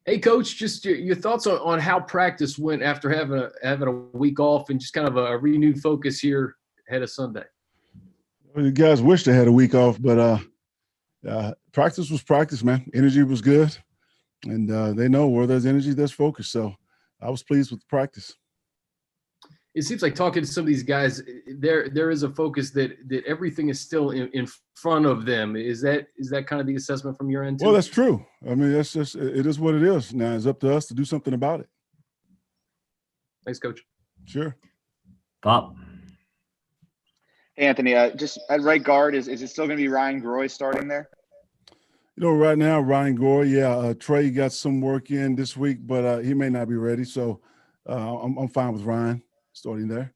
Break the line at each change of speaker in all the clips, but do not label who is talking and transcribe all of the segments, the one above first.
Hey, Coach, just your thoughts on how practice went after having a week off and just kind of a renewed focus here ahead of Sunday.
Well, the guys wish they had a week off, but practice was practice, man. Energy was good, and they know where there's energy, there's focus. So I was pleased with the practice.
It seems like talking to some of these guys, there is a focus that everything is still in front of them. Is that kind of the assessment from your end too?
Well, that's true. I mean, it is what it is. Now it's up to us to do something about it.
Thanks, Coach.
Sure.
Bob.
Hey, Anthony, just at right guard, is it still going to be Ryan Groy starting there?
You know, right now, Ryan Groy, Trey got some work in this week, but he may not be ready. So I'm fine with Ryan starting there.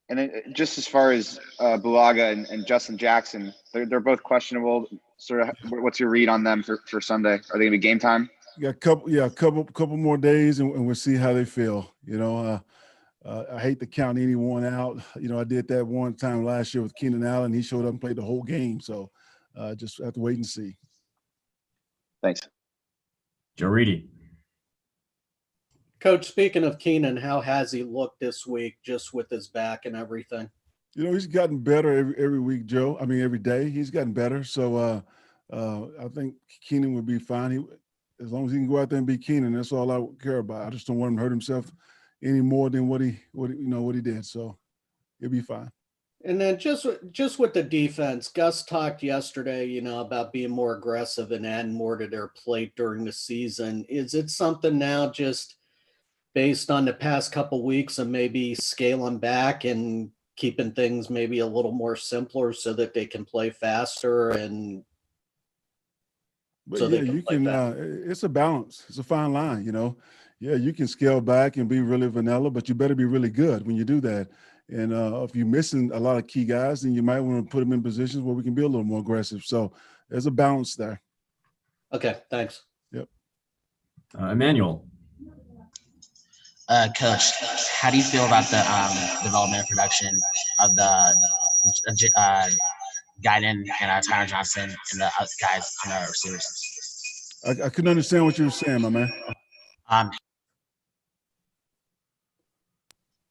And then just as far as Bulaga and Justin Jackson, they're both questionable. Sort of, what's your read on them for Sunday? Are they going to be game time?
Got a couple more days, and we'll see how they feel. You know, I hate to count anyone out. You know, I did that one time last year with Keenan Allen. He showed up and played the whole game. So just have to wait and see.
Thanks.
Joe Reedy.
Coach, speaking of Keenan, how has he looked this week just with his back and everything?
You know, he's gotten better every week, Joe. I mean, every day he's gotten better. So I think Keenan would be fine. As long as he can go out there and be Keenan, that's all I care about. I just don't want him to hurt himself any more than what he did. So he'll be fine.
And then just with the defense, Gus talked yesterday, about being more aggressive and adding more to their plate during the season. Is it something now just based on the past couple weeks and maybe scaling back and keeping things maybe a little more simpler so that they can play faster and
But so yeah, you can. It's a balance. It's a fine line, Yeah, you can scale back and be really vanilla, but you better be really good when you do that. And if you're missing a lot of key guys, then you might want to put them in positions where we can be a little more aggressive. So there's a balance there.
Okay, thanks.
Yep.
Emmanuel.
Coach, how do you feel about the development and production of the Guyton and Tyron Johnson and the guys on the receivers?
I couldn't understand what you were saying, my man.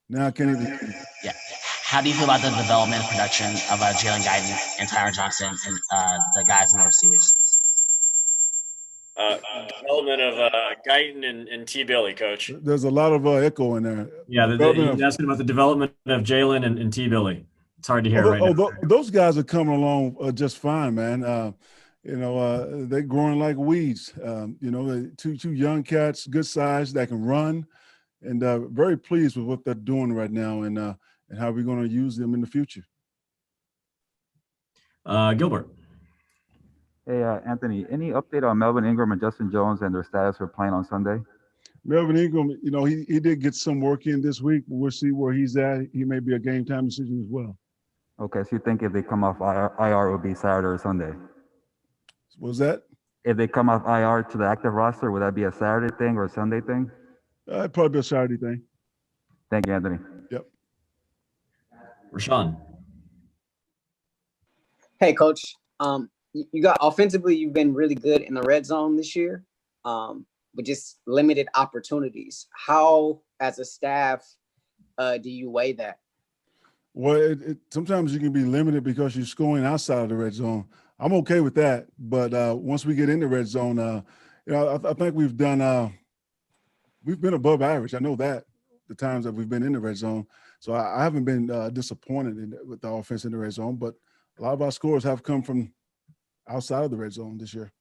Now, can you?
Yeah. How do you feel about the development and production of Jalen Guyton and Tyron Johnson and the guys on the receivers?
Development of Guyton and T. Billy, Coach.
There's a lot of echo in there.
Yeah, you're asking about the development of Jalen and T. Billy. It's hard to hear now.
Those guys are coming along just fine, man. They're growing like weeds. Two young cats, good size, that can run, and very pleased with what they're doing right now and how we're going to use them in the future.
Gilbert.
Hey, Anthony, any update on Melvin Ingram and Justin Jones and their status for playing on Sunday?
Melvin Ingram, he did get some work in this week. We'll see where he's at. He may be a game time decision as well.
Okay, so you think if they come off IR, it would be Saturday or Sunday?
What was that?
If they come off IR to the active roster, would that be a Saturday thing or a Sunday thing?
It'd probably be a Saturday thing.
Thank you, Anthony.
Yep.
Shawn.
Hey, Coach. You got offensively, you've been really good in the red zone this year, but just limited opportunities. How, as a staff, do you weigh that?
Well, sometimes you can be limited because you're scoring outside of the red zone. I'm okay with that, but once we get in the red zone, I think we've done. We've been above average. I know that the times that we've been in the red zone, so I haven't been disappointed with the offense in the red zone. But a lot of our scores have come from outside of the red zone this year.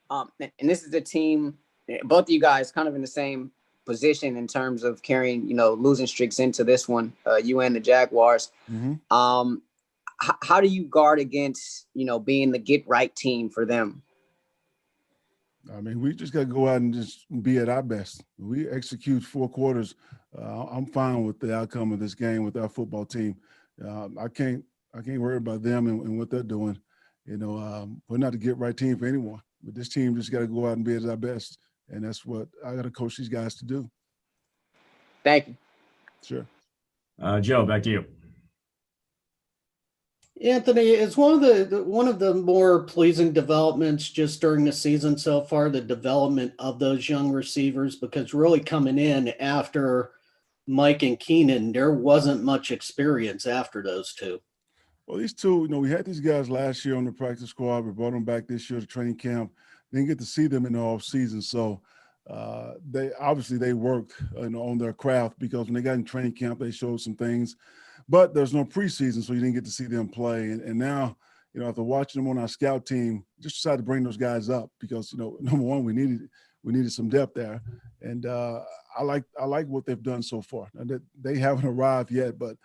And this is a team, both of you guys kind of in the same position in terms of carrying, losing streaks into this one, you and the Jaguars.
Mm-hmm.
How do you guard against, being the get right team for them?
I mean, we just got to go out and just be at our best. We execute 4 quarters. I'm fine with the outcome of this game with our football team. I can't worry about them and what they're doing. We're not the get right team for anyone, but this team just got to go out and be at our best. And that's what I got to coach these guys to do.
Thank you.
Sure.
Joe, back to you.
Anthony, is one of the more pleasing developments just during the season so far, the development of those young receivers, because really coming in after Mike and Keenan, there wasn't much experience after those two.
Well, these two, we had these guys last year on the practice squad. We brought them back this year to training camp. Didn't get to see them in the off season, so they worked on their craft, because when they got in training camp, they showed some things. But there's no preseason, so you didn't get to see them play. And now, after watching them on our scout team, just decided to bring those guys up because, number one, we needed some depth there. And I like what they've done so far. Now, they haven't arrived yet, but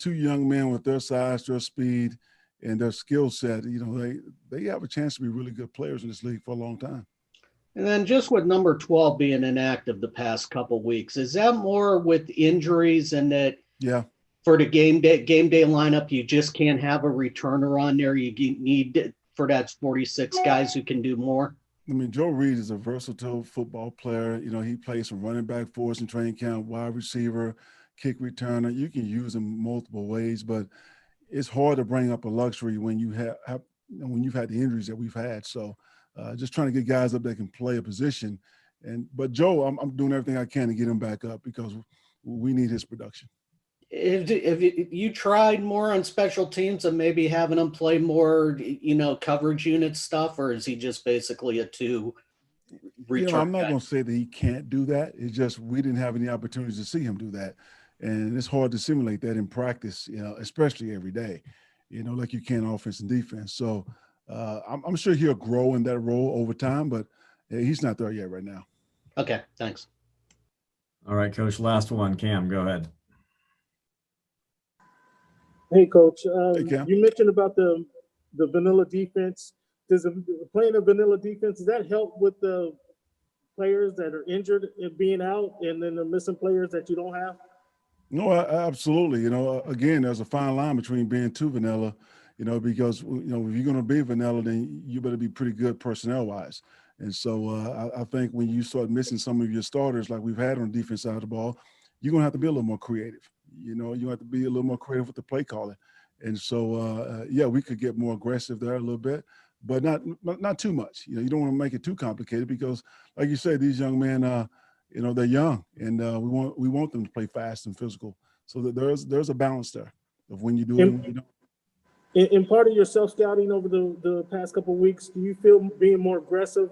two young men with their size, their speed, and their skill set, they have a chance to be really good players in this league for a long time.
And then just with number 12 being inactive the past couple weeks, is that more with injuries and that?
Yeah.
For the game day lineup, you just can't have a returner on there. You need for that 46 guys who can do more.
I mean, Joe Reed is a versatile football player. He plays some running back for us in training camp, wide receiver, kick returner. You can use him multiple ways, but it's hard to bring up a luxury when you've had the injuries that we've had. So just trying to get guys up that can play a position. But Joe, I'm doing everything I can to get him back up because we need his production.
If you tried more on special teams and maybe having him play more, coverage unit stuff, or is he just basically a two return?
I'm not going to say that he can't do that. It's just we didn't have any opportunities to see him do that. And it's hard to simulate that in practice, especially every day, like you can offense and defense. So I'm sure he'll grow in that role over time, but he's not there yet right now.
Okay, thanks.
All right, Coach, last one. Cam, go ahead.
Hey, Coach.
Hey, Cam.
You mentioned about the vanilla defense. Does playing a vanilla defense, does that help with the players that are injured and being out, and then the missing players that you don't have?
No, absolutely. Again, there's a fine line between being too vanilla, because, if you're going to be vanilla, then you better be pretty good personnel-wise. And so I think when you start missing some of your starters like we've had on the defense side of the ball, you're going to have to be a little more creative. You have to be a little more creative with the play calling. And so, we could get more aggressive there a little bit, but not too much. You don't want to make it too complicated because, like you say, these young men, they're young, and we want them to play fast and physical. So that there's a balance there of when you do it and when you don't.
In part of your self-scouting over the past couple of weeks, do you feel being more aggressive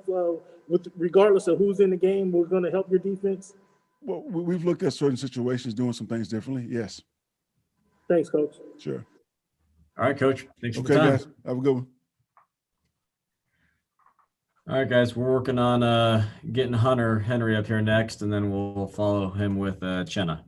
regardless of who's in the game, we're going to help your defense?
Well, we've looked at certain situations, doing some things differently. Yes.
Thanks, Coach.
Sure.
All right, Coach. Thanks for the time.
Guys. Have a good one.
All right, guys. We're working on getting Hunter Henry up here next, and then we'll follow him with Chenna.